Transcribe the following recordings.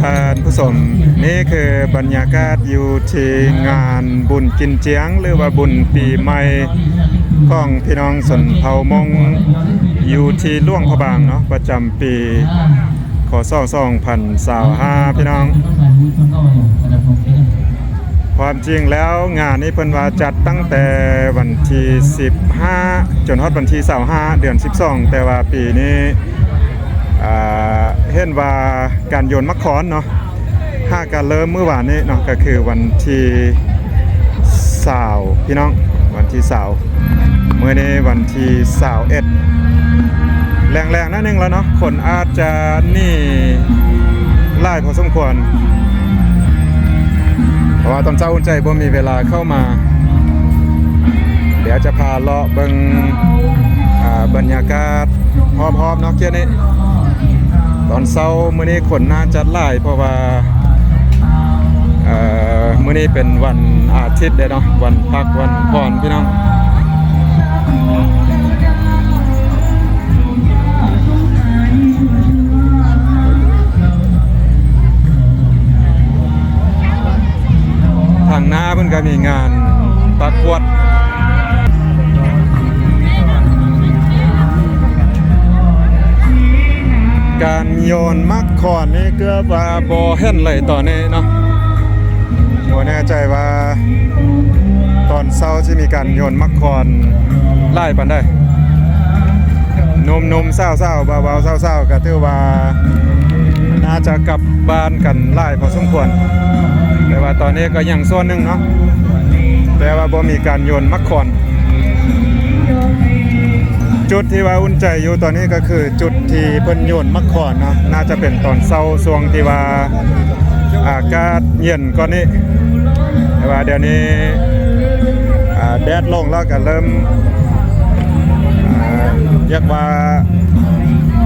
ท่านผู้ชมนี่คือบรรยากาศอยู่ที่งานบุญกินเจียงหรือว่าบุญปีใหม่ของพี่น้องชนเผ่ามงอยู่ที่หลวงพระบางเนาะประจำปีคศ2025พี่น้องความจริงแล้วงานนี้เพิ่นว่าจัดตั้งแต่วันที่15จนฮอดวันที่25เดือน12แต่ว่าปีนี้เห็นว่าการโยนมะขอนเนาะการเริ่มเมื่อวานนี้เนาะก็คือวันที่20พี่น้องวันที่20เมื่อนี้วันที่21แรงๆนั่นนึงแล้วเนาะคนอาจจะนี่ไล่พอสมควรเพราะว่าตอนเช้าอุ่นใจบ่มีเวลาเข้ามาเดี๋ยวจะพาเลาะเบิ่งบรรยากาศพร้อมๆเนาะเกียนี้ตอนเช้ามื้อนี้คนน่าจะหลายเพราะว่ามื้อนี้เป็นวันอาทิตย์เนาะวันพักวันผ่อนพี่น้องทางหน้าเพิ่นก็มีงานประกวดการโยนมักขอนนี่ก็ว่าบ่เห็นเลยตอนนี้เนาะบ่แน่ใจว่าตอนเช้าสิมีการโยนมักขอนไล่ปานใดหนุ่มๆสาวๆเบาๆสาวๆก็ถือว่าน่าจะกลับบ้านกันไล่พอสมควรแต่ว่าตอนนี้ก็ยังส่วนหนึ่งเนาะแต่ว่าบ่มีการโยนมักขอนจุดที่ว่าอุ่นใจอยู่ตอนนี้ก็คือจุดที่เพิ่นโยนมักขอนเนาะน่าจะเป็นตอนเช้าช่วงที่ว่าอากาศเย็นก่อนนี้แต่ว่าเดี๋ยวนี้แดดลงแล้วก็เริ่มเรียกว่า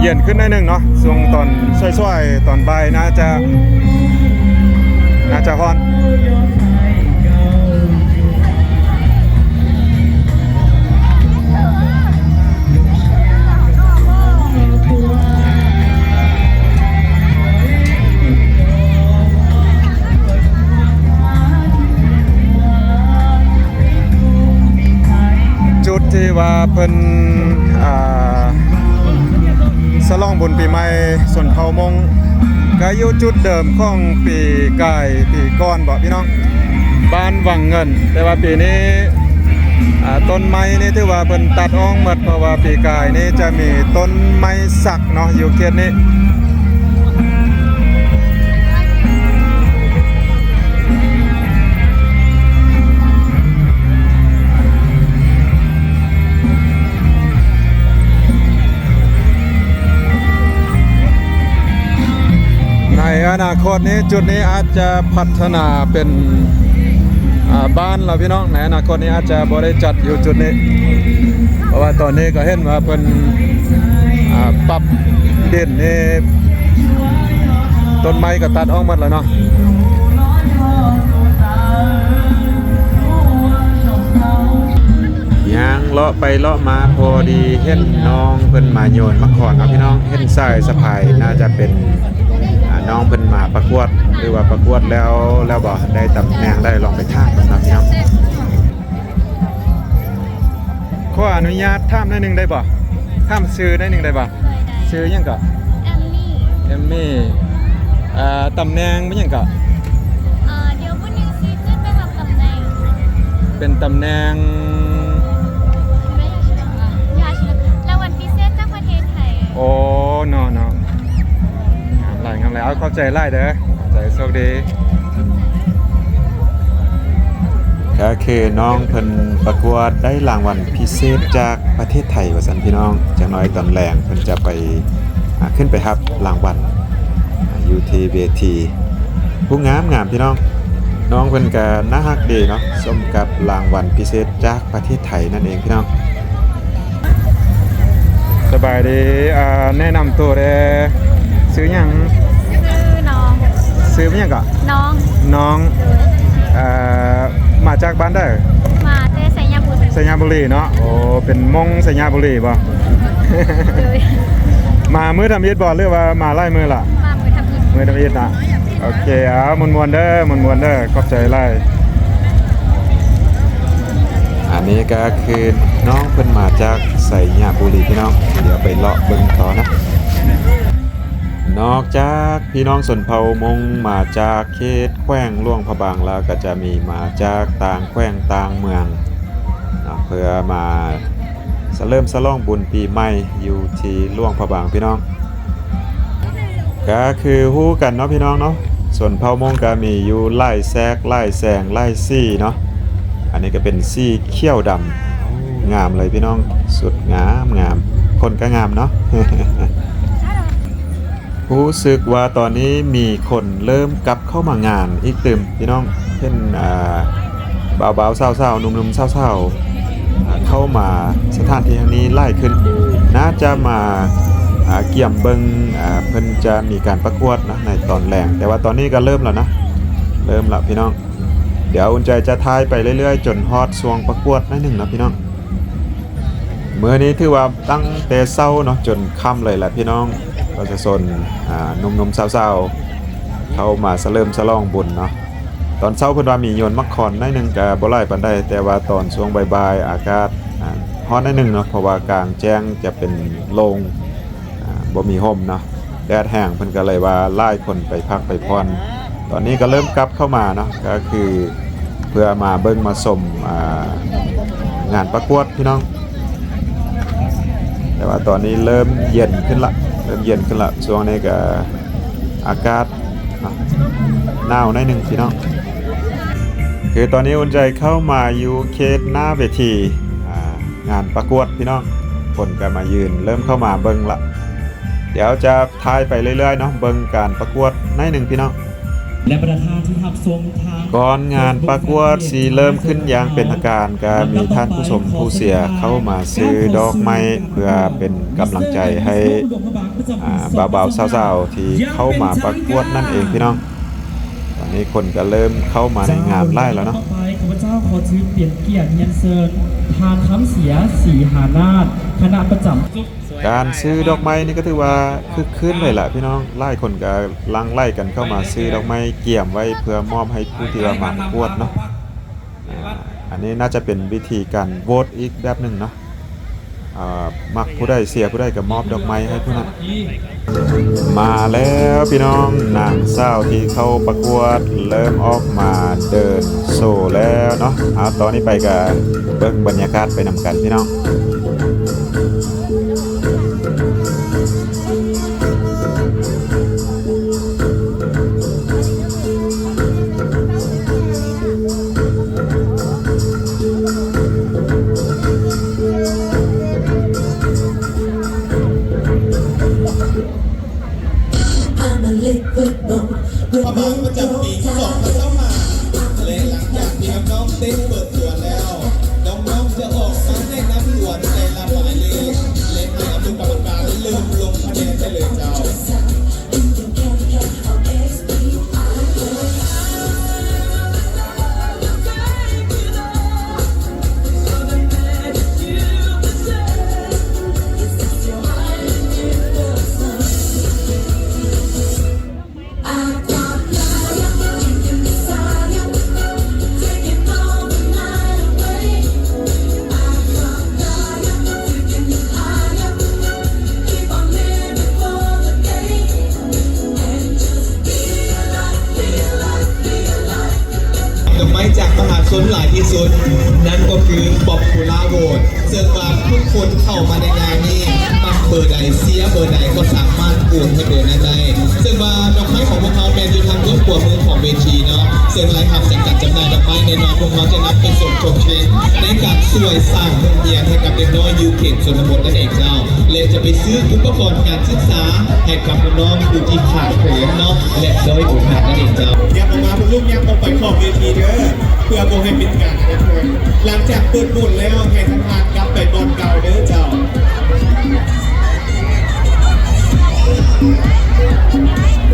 เย็นขึ้นหน่อยนึงเนาะช่วงตอนช่วยๆตอนบ่ายน่าจะร้อนจุดที่ว่าเพิ่นฉลองบุญปีใหม่ส่วนเผ่ามงก็อยู่จุดเดิมของปีกายปีก่อนบ่พี่น้องบ้านวังเงินแต่ว่าปีนี้ต้นไม้นี่ถือว่าเพิ่นตัดออกหมดเพราะว่าปีกายนี้จะมีต้นไม้สักเนาะอยู่เขตนี้ในอนาคตนี้จุดนี้อาจจะพัฒนาเป็นบ้านเราพี่น้องในอนาคตนี้อาจจะบ่ได้จัดอยู่จุดนี้เพราะว่าตอนนี้ก็เห็นว่าเพิ่นปรับเด่นนี่ต้นไม้ก็ตัดออกหมดแล้วเนาะย่างเลาะไปเลาะมาพอดีเห็นน้องเพิ่นมาโยนมะขอนครับพี่น้องเห็นสายสะพายน่าจะเป็นน้องเพิ่นมาประกวดหรือว่าประกวดแล้วบ่ได้ตำแหน่งได้ลองไปท่ากันครับพี่น้องขออนุญาตถามได้นึงได้บ่ถามชื่อได้นึงได้บ่ชื่อหยังก็เอมมี่ตำแหน่งเป็นหยังก็เดี๋ยววันนี้ซีขึ้นไปทำตำแหน่งเป็นตำแหน่งยาชิรางวัลพิเศษจากประเทศไทยโอ้เนาะงามหลายเอาเข้าใจไล่เด้อใจโชคดีก็คือน้องเพิ่นประกวดได้รางวัลพิเศษจากประเทศไทยว่าซั่นพี่น้องจังน้อยตอนแรงเพิ่นจะไปขึ้นไปรับรางวัลอยู่ที่เวทีผู้งามพี่น้องน้องเพิ่นก็น่ารักดีเนาะสมกับรางวัลพิเศษจากประเทศไทยนั่นเองพี่น้องสบายดีแนะนำตัวเด้ซื้อหยังซื้อน้องซื้อเป็นหยังก็น้องมาจากบ้านได้มาแต่สัญญาบุรีเนาะโอ้เป็นมงสัญญาบุรีบ่มามื้อทำอิฐบ่หรือว่ามาไล่มื้อล่ะมามื้อทำอิฐนะ โอเคมวนๆเด้อมวนๆเด้อขอบใจไล่อันนี้ก็คือน้องเพิ่นมาจากไสยบุรีพี่น้องเดี๋ยวไปเลาะเบิ่งต่อนะนอกจากพี่น้องชนเผ่ามงมาจากเขตแขวงหลวงพระบางแล้วก็จะมีมาจากต่างแขวงต่างเมืองนะเพื่อมาเริ่มฉลองบุญปีใหม่อยู่ที่หลวงพระบางพี่น้องก็คือฮู้กันเนาะพี่น้องเนาะส่วนเผ่ามงก็มีอยู่ไล่แซกไล่แสงไล่ซี่เนาะอันนี้ก็เป็นซี่เขี้ยวดำงามเลยพี่น้องสุดงามคนก็งามเนาะ รู้สึกว่าตอนนี้มีคนเริ่มกลับเข้ามางานอีกตึมพี่น้องเช่นบ่าวๆเศร้าๆหนุ่มๆเศร้าๆเข้ามาสถานที่แห่งนี้ไล่ขึ้นน่าจะมาเกี่ยมเบิงเพิ่นจะมีการประกวดนะในตอนแรงแต่ว่าตอนนี้ก็เริ่มแล้วนะเริ่มแล้วพี่น้องเดี๋ยวอุ่นใจจะทายไปเรื่อยๆจนฮอดช่วงประกวดนิดนึงนะพี่น้องมื้อนี้ถือว่าตั้งแต่เช้าเนาะจนค่ำเลยแหละพี่น้องประชาชนหนุ่มๆสาวๆเข้ามาเริ่มฉลองบุญเนาะตอนเช้าเพิ่นว่ามีโยนมักคอนนิดนึงก็บ่หลายปานใดแต่ว่าตอนช่วงบ่ายๆอากาศร้อนนิดนึงเนาะเพราะว่ากลางแจ้งจะเป็นโล่งบ่มีร่มเนาะแดดแห้งเพิ่นก็เลยว่าไล่คนไปพักไปพรตอนนี้ก็เริ่มกลับเข้ามาเนาะก็คือเพื่อมาเบิ่งมาชมงานประกวดพี่น้องแต่ว่าตอนนี้เริ่มเย็นขึ้นละช่วงนี้ก็อากาศหนาวหน่อยนึงพี่น้องคือตอนนี้อุ่นใจเข้ามาอยู่เขตหน้าเวทีงานประกวดพี่น้องคนก็มายืนเริ่มเข้ามาเบิ่งละเดี๋ยวจะทายไปเรื่อยๆเนาะเบิ่งการประกวดหน่อยนึงพี่น้องและประธานที่ทับทรงทางก่อนงานประกวดสีเริ่มขึ้นอย่างเป็นทางการก็มีท่านผู้ชมผู้เสียเข้ามาซื้อดอกไม้เพื่อเป็นกำลังใจให้บ่าวๆสาวๆที่เข้ามาประกวดนั่นเองพี่น้องตอนนี้คนก็เริ่มเข้ามาในงานไล่แล้วเนาะต่อไปข้าพเจ้าขอถือเปลี่ยนเกียรติเรียนเชิญทานคำเสียสีหานาฏคณะประจำการซื้อดอกไม้นี่ก็ถือว่าคึกคืนเลยแหละพี่น้องไล่คนก็ลังไล่กันเข้ามาซื้อดอกไม้เกี่ยมไว้เพื่อมอบให้ผู้ที่มาประกวดเนาะอันนี้น่าจะเป็นวิธีการโหวตอีกแบบหนึ่งเนาะมักผู้ใดเสียผู้ใดก็มอบดอกไม้ให้ผู้นั้นมาแล้วพี่น้องนางสาวที่เข้าประกวดเริ่มออกมาเดินโซ่แล้วเนาะตอนนี้ไปกับเบิ่งบรรยากาศไปนำกันพี่น้องพระบางประจำปี2025และหลังจากที่น้องๆได้เปิดตัวแล้วน้องๆจะออกมาได้น้ำหวานในลำหมายเลขและให้อนุกรรมการเริ่มลงคะแนนได้เลยเจ้าจากมหาชนหลายที่สุดนั่นก็คือป๊อปปูล่าโหวตซึ่งว่าทุกคนเข้ามาในงานนี้มักเบอร์ใดเสียเบอร์ใดก็สามารถโหวตให้เบอร์นั้นได้ซึ่งว่าดอกไม้ของพวกเขาเป็นอยู่ทางต้นขวามือของเวทีเนาะซึ่งรายทำสังกัดจำหน่ายดอกไม้ในน้อยพวกเขาจะนับเป็นส่วนชมเชนในการช่วยสร้างโรงเรียนให้กับเด็กน้อยอยู่เขตชนบทนั่นเองเจ้าเลยจะไปซื้ออุปกรณ์การศึกษาให้กับน้องอยู่ที่ขาดเขินเนาะและด้อยโอกาสนั่นเองเจ้ายับออกมาพวกลูกยับออกไปขอบเวทีเด้อเพื่อโบให้เป็นการให้เพื่อนหลังจากเปิดบุญแล้วให้ทำงานกลับไปบอลเก่าเด้อเจ้า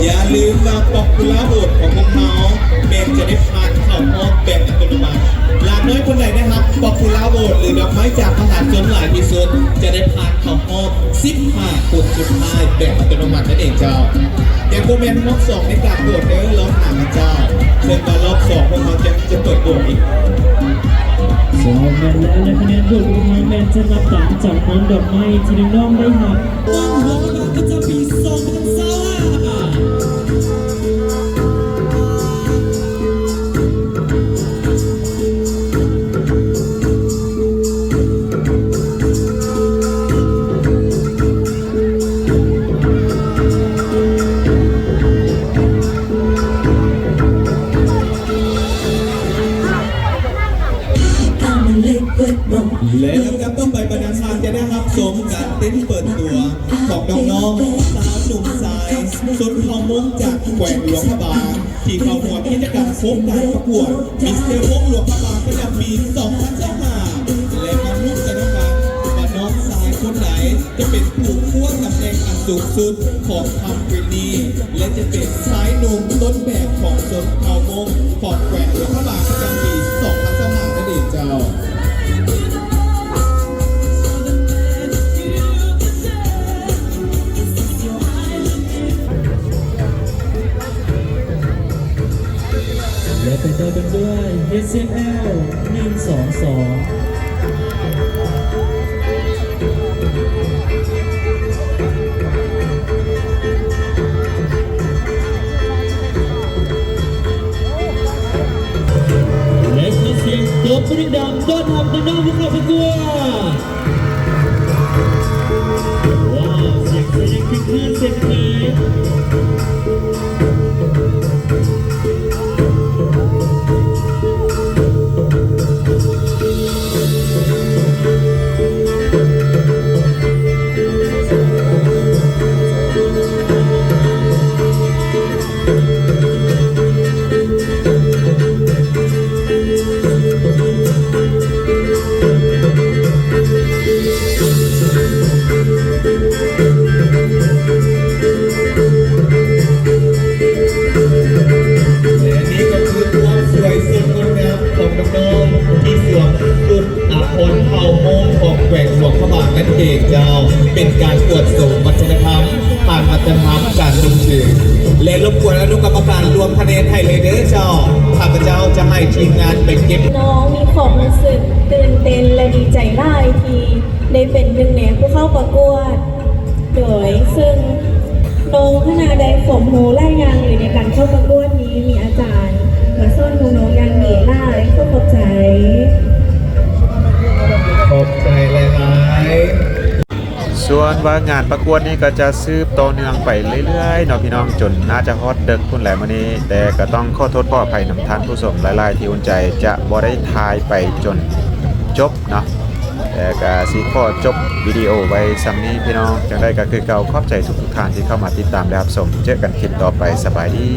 อย่าลืมมาป๊อปปูล่าโหวตของพวกเขาเมนจะได้ผ่านเข้ารอบแบบอัตโนมัติหลานน้อยคนไหนนะครับป๊อปปูล่าโหวตหรือดอกไม้จากมหาชนหลายที่สุดจะได้ผ่านเข้ารอบ15 คนสุดท้ายแบบอัตโนมัตินั่นเองเจ้า แต่โมเมนต์รอบสองในการตรวจเด้อรอบหนังเจ้าเรื่องการรอบสองพวกเขาจะเปิดตัวอีก สองแมนและคะแนนโหวตของแมนจะนับต่างจากน้องดอกไม้ที่น้องได้หักต้องหัวกระดาษประจำปีและลำดับต้องไปบรรณาการจะได้รับชมการเต้นเปิดตัวของน้องๆสาวหนุ่มสายสุดฮอร์โมนจากแขวงหลวงพระบางที่เข้าร่วมกิจกรรมโครงการประกวดมิสเตอร์วงหลวงพระบางประจำปี 2025 และมาลุ้นกันนะครับว่าน้องสายคนไหนจะเป็นผู้ควงตำแหน่งอันสูงสุดของคำคืนนี้และจะเป็นสายหนุ่มต้นแบบของสุดฮอร์โมนของแขวงหลวงพระบางประจำปี 2025 นั่นเองเจ้า และเป็นตัวเป็นด้วย HCL 122และขอเสียงตบมือดังต้อนรับน้องๆผู้เข้าประกวดว้าวเสียงเพลงคึกคืนเสียงเพลงนั่นเองเจ้าเป็นการตรวจสอบวัฒนธรรมผ่านวัฒนธรรมการดึงถือและรบกวนอนุกรรมการรวมคะแนนให้เลยเด้อเจ้าข้าพเจ้าจะให้ทีมงานไปเก็บ น้องมีความรู้สึกตื่นเต้นและดีใจหลายที่ได้เป็นหนึ่งในผู้เข้าประกวด โดยซึ่งน้องขณะได้สมโหไล่ยางอยู่ในการเข้าประกวดนี้มีอาจารย์มาสอนน้องๆอย่างดีหลายก็ขอบใจ ขอบใจหลายๆ ส่วนว่างานประกวดนี้ก็จะซืบต่อเนื่องไปเรื่อยๆเนาะพี่น้องจนน่าจะฮอตเดึกพุ่นแหละมื้อนี้แต่ก็ต้องขอโทษขออภัยนำท่านผู้ชมหลายๆที่อุ่นใจจะบ่ได้ทายไปจนจบเนาะแต่ก็สิขอจบวิดีโอไว้ซ้ำนี้พี่น้องจังได้ก็คือเก่าขอบใจทุกท่านที่เข้ามาติดตามและรับชมเจอกันคลิปต่อไปสบายดี